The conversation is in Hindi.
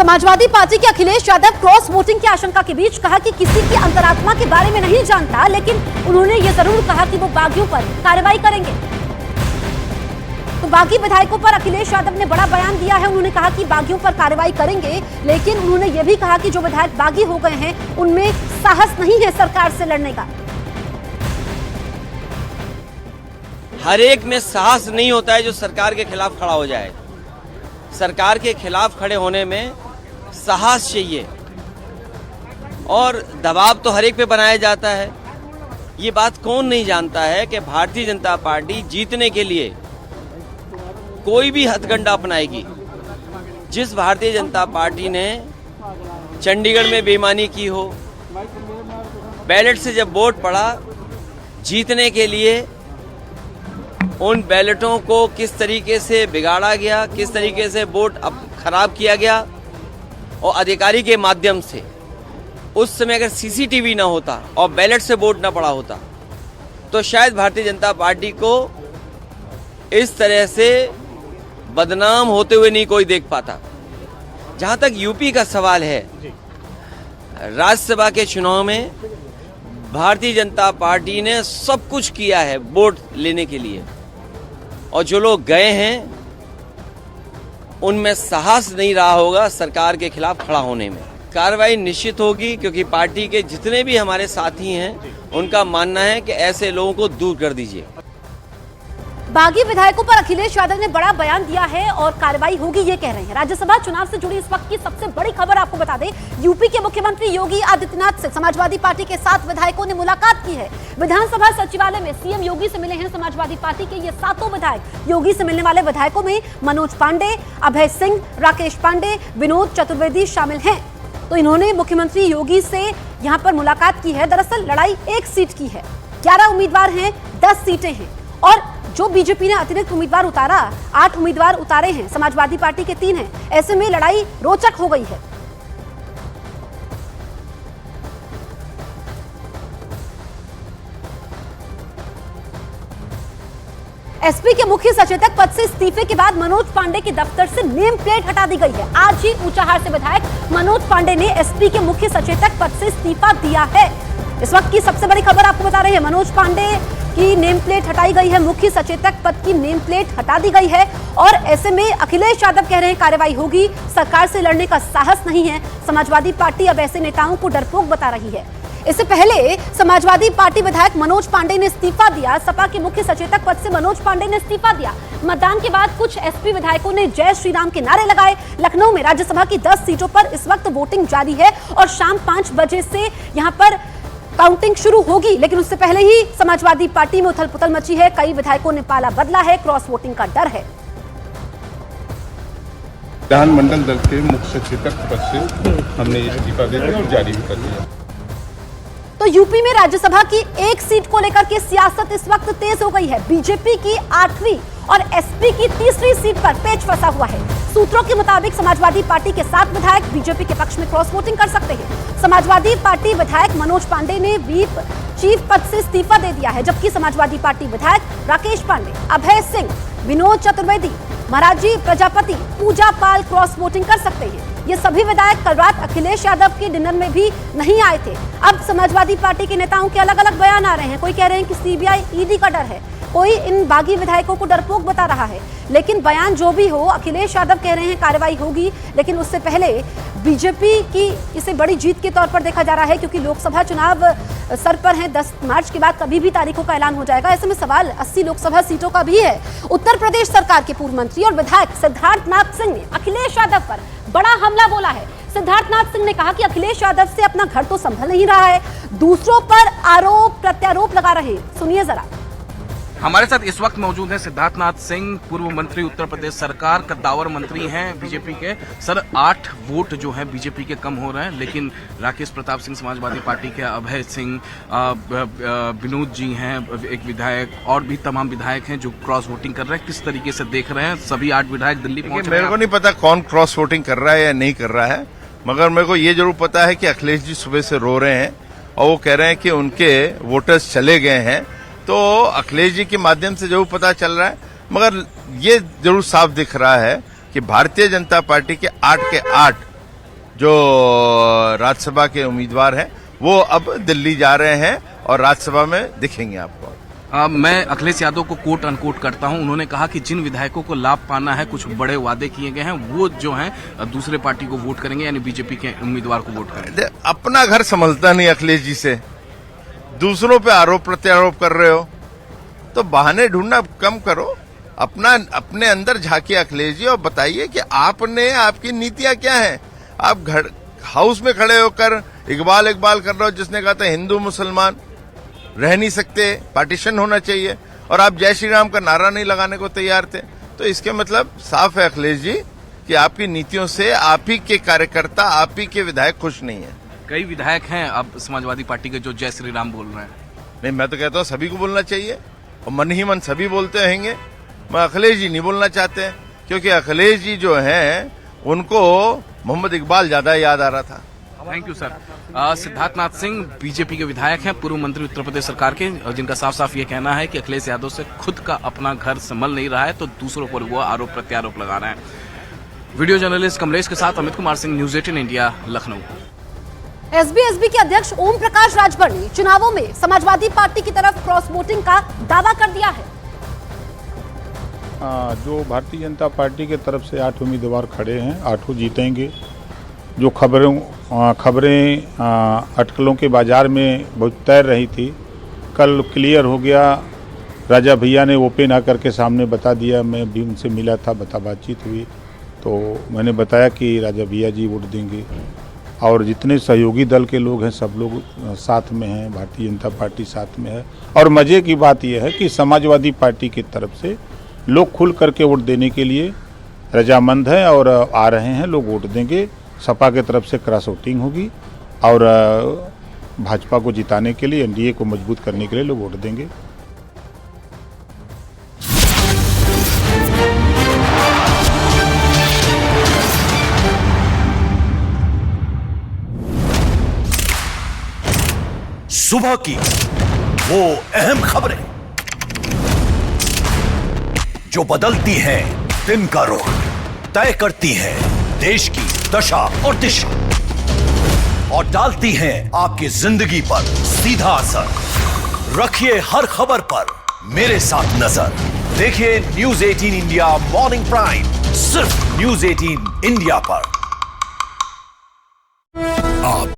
समाजवादी पार्टी के अखिलेश यादव क्रॉस वोटिंग की आशंका के बीच कहा कि किसी की अंतरात्मा के बारे में नहीं जानता, लेकिन उन्होंने ये जरूर कहा कि वो बागियों पर कार्रवाई करेंगे। तो बागी विधायकों पर अखिलेश यादव ने बड़ा बयान दिया है। उन्होंने कहा कि बागियों पर कार्रवाई करेंगे, लेकिन उन्होंने ये भी कहा कि जो विधायक बागी हो गए हैं उनमें साहस नहीं है सरकार से लड़ने का। हर एक में साहस नहीं होता है जो सरकार के खिलाफ खड़ा हो जाए। सरकार के खिलाफ खड़े होने में साहस चाहिए और दबाव तो हर एक पे बनाया जाता है। ये बात कौन नहीं जानता है कि भारतीय जनता पार्टी जीतने के लिए कोई भी हथकंडा अपनाएगी। जिस भारतीय जनता पार्टी ने चंडीगढ़ में बेईमानी की हो, बैलेट से जब वोट पड़ा, जीतने के लिए उन बैलेटों को किस तरीके से बिगाड़ा गया, किस तरीके से वोट खराब किया गया, और अधिकारी के माध्यम से उस समय अगर सीसीटीवी ना होता और बैलेट से वोट ना पड़ा होता तो शायद भारतीय जनता पार्टी को इस तरह से बदनाम होते हुए नहीं कोई देख पाता। जहां तक यूपी का सवाल है, राज्यसभा के चुनाव में भारतीय जनता पार्टी ने सब कुछ किया है वोट लेने के लिए, और जो लोग गए हैं उनमें साहस नहीं रहा होगा सरकार के खिलाफ खड़ा होने में। कार्रवाई निश्चित होगी, क्योंकि पार्टी के जितने भी हमारे साथी हैं उनका मानना है कि ऐसे लोगों को दूर कर दीजिए। बागी विधायकों पर अखिलेश यादव ने बड़ा बयान दिया है और कार्रवाई होगी, ये कह रहे हैं। राज्यसभा चुनाव से जुड़ी इस वक्त की सबसे बड़ी खबर आपको बता दें, यूपी के मुख्यमंत्री योगी आदित्यनाथ से समाजवादी पार्टी के 7 विधायकों ने मुलाकात की है। विधानसभा सचिवालय में सीएम योगी से मिले हैं समाजवादी पार्टी के ये 7 विधायक। योगी से मिलने वाले विधायकों में मनोज पांडे, अभय सिंह, राकेश पांडे, विनोद चतुर्वेदी शामिल हैं। तो इन्होंने मुख्यमंत्री योगी से यहाँ पर मुलाकात की है। दरअसल लड़ाई 1 सीट की है। 11 उम्मीदवार हैं, 10 सीटें हैं, और जो बीजेपी ने अतिरिक्त उम्मीदवार उतारा, 8 उम्मीदवार उतारे हैं, समाजवादी पार्टी के 3 हैं। ऐसे में लड़ाई रोचक हो गई है। एसपी के मुख्य सचेतक पद से इस्तीफे के बाद मनोज पांडे के दफ्तर से नेम प्लेट हटा दी गई है। आज ही ऊंचाहार से विधायक मनोज पांडे ने एसपी के मुख्य सचेतक पद से इस्तीफा दिया है। इस वक्त की सबसे बड़ी खबर आपको बता रहे हैं, मनोज पांडे की नेम प्लेट हटाई गई है, मुख्य सचेतक पद की नेम प्लेट हटा दी गई है। और ऐसे में अखिलेश यादव कह रहे हैं कार्रवाई होगी, सरकार से लड़ने का साहस नहीं है। समाजवादी पार्टी अब ऐसे नेताओं को डरपोक बता रही है। इससे पहले समाजवादी पार्टी विधायक मनोज पांडे ने इस्तीफा दिया। सपा के मुख्य सचेतक पद से मनोज पांडे ने इस्तीफा दिया। मतदान के बाद कुछ एसपी विधायकों ने जय श्री राम के नारे लगाए। लखनऊ में राज्यसभा की 10 सीटों पर इस वक्त वोटिंग जारी है और शाम 5 बजे से यहां पर काउंटिंग शुरू होगी, लेकिन उससे पहले ही समाजवादी पार्टी में उथल पुथल मची है। कई विधायकों ने पाला बदला है, क्रॉस वोटिंग का डर है। विधानमंडल दल के मुख्य सचेतक पद से हमने इस्तीफा देकर और जारी भी कर दिया। तो यूपी में राज्यसभा की 1 सीट को लेकर के सियासत इस वक्त तेज हो गई है। बीजेपी की 8वीं और एसपी की 3री सीट पर पेच फंसा हुआ है। सूत्रों के मुताबिक समाजवादी पार्टी के 7 विधायक बीजेपी के पक्ष में क्रॉस वोटिंग कर सकते हैं। समाजवादी पार्टी विधायक मनोज पांडे ने व्हीप चीफ पद से इस्तीफा दे दिया है, जबकि समाजवादी पार्टी विधायक राकेश पांडे, अभय सिंह, विनोद चतुर्वेदी, महाराजी प्रजापति, पूजा पाल क्रॉस वोटिंग कर सकते हैं। ये सभी विधायक कल रात अखिलेश यादव के डिनर में भी नहीं आए थे। अब समाजवादी पार्टी के नेताओं के अलग अलग बयान आ रहे हैं। कोई कह रहे हैं कि सीबीआई, ईडी का डर है, कोई इन बागी विधायकों को डरपोक बता रहा है। लेकिन बयान जो भी हो, अखिलेश यादव कह रहे हैं कार्रवाई होगी, लेकिन उससे पहले बीजेपी की इसे बड़ी जीत के तौर पर देखा जा रहा है, क्योंकि लोकसभा चुनाव सर पर है। 10 मार्च के बाद कभी भी तारीखों का ऐलान हो जाएगा। ऐसे में सवाल 80 लोकसभा सीटों का भी है। उत्तर प्रदेश सरकार के पूर्व मंत्री और विधायक सिद्धार्थनाथ सिंह ने अखिलेश यादव पर बड़ा हमला बोला है। सिद्धार्थनाथ सिंह ने कहा कि अखिलेश यादव से अपना घर तो संभल नहीं रहा है, दूसरों पर आरोप प्रत्यारोप लगा रहे। सुनिए जरा। हमारे साथ इस वक्त मौजूद हैं सिद्धार्थनाथ सिंह, पूर्व मंत्री, उत्तर प्रदेश सरकार, कद्दावर मंत्री हैं बीजेपी के। सर, 8 वोट जो है बीजेपी के कम हो रहे हैं, लेकिन राकेश प्रताप सिंह समाजवादी पार्टी के, अभय सिंह, विनोद जी हैं एक विधायक, और भी तमाम विधायक हैं जो क्रॉस वोटिंग कर रहे हैं। किस तरीके से देख रहे हैं? सभी 8 विधायक दिल्ली पहुंच रहे हैं। मेरे को नहीं पता कौन क्रॉस वोटिंग कर रहा है या नहीं कर रहा है, मगर मेरे को ये जरूर पता है कि अखिलेश जी सुबह से रो रहे हैं और वो कह रहे हैं कि उनके वोटर्स चले गए हैं। तो अखिलेश जी के माध्यम से जरूर पता चल रहा है, मगर ये जरूर साफ दिख रहा है कि भारतीय जनता पार्टी के 8 के 8 जो राज्यसभा के उम्मीदवार हैं वो अब दिल्ली जा रहे हैं और राज्यसभा में दिखेंगे आपको। मैं अखिलेश यादव को कोट अनकोट करता हूं। उन्होंने कहा कि जिन विधायकों को लाभ पाना है, कुछ बड़े वादे किए गए हैं, वो जो हैं दूसरे पार्टी को वोट करेंगे, यानी बीजेपी के उम्मीदवार को वोट करेंगे। अपना घर संभलता नहीं अखिलेश जी से, दूसरों पे आरोप प्रत्यारोप कर रहे हो, तो बहाने ढूंढना कम करो। अपने अंदर झांकिए अखिलेश जी और बताइए कि आपकी नीतियां क्या हैं। आप घर हाउस में खड़े होकर इकबाल कर रहे हो, जिसने कहा था हिंदू मुसलमान रह नहीं सकते, पार्टीशन होना चाहिए, और आप जय श्री राम का नारा नहीं लगाने को तैयार थे। तो इसके मतलब साफ है अखिलेश जी कि आपकी नीतियों से आप ही के कार्यकर्ता, आप ही के विधायक खुश नहीं है। कई विधायक हैं अब समाजवादी पार्टी के जो जय श्री राम बोल रहे हैं। नहीं, मैं तो कहता हूँ सभी को बोलना चाहिए, और मन ही मन सभी बोलते रहेंगे। मैं अखिलेश जी नहीं बोलना चाहते हैं, क्योंकि अखिलेश जी जो हैं उनको मोहम्मद इकबाल ज्यादा याद आ रहा था। Thank you sir. Siddharthnath Singh BJP के विधायक हैं, पूर्व मंत्री उत्तर प्रदेश सरकार के, जिनका साफ साफ ये कहना है कि अखिलेश यादव से खुद का अपना घर संभल नहीं रहा है, तो दूसरों पर वो आरोप प्रत्यारोप लगा रहे हैं। वीडियो जर्नलिस्ट कमलेश के साथ Amit Kumar Singh, news 18 India, Lucknow. SB के अध्यक्ष ओम प्रकाश राजभर ने चुनावों में समाजवादी पार्टी की तरफ क्रॉस वोटिंग का दावा कर दिया है। जो भारतीय जनता पार्टी के तरफ से 8 उम्मीदवार खड़े हैं, 8 जीतेंगे। जो खबरें अटकलों के बाजार में बहुत तैर रही थी, कल क्लियर हो गया। राजा भैया ने ओपन आकर के सामने बता दिया, मैं भी उनसे मिला था, बातचीत हुई, तो मैंने बताया कि राजा भैया जी वोट देंगे, और जितने सहयोगी दल के लोग हैं सब लोग साथ में हैं, भारतीय जनता पार्टी साथ में है। और मज़े की बात यह है कि समाजवादी पार्टी की तरफ से लोग खुल करके वोट देने के लिए रजामंद हैं और आ रहे हैं, लोग वोट देंगे। सपा के तरफ से क्रॉस वोटिंग होगी, और भाजपा को जिताने के लिए, एनडीए को मजबूत करने के लिए लोग वोट देंगे। सुबह की वो अहम खबरें जो बदलती हैं दिन का रुख, तय करती हैं देश की दशा और दिशा, और डालती हैं आपकी जिंदगी पर सीधा असर। रखिए हर खबर पर मेरे साथ नजर। देखिए न्यूज़ 18 इंडिया मॉर्निंग प्राइम, सिर्फ न्यूज़ 18 इंडिया पर। आप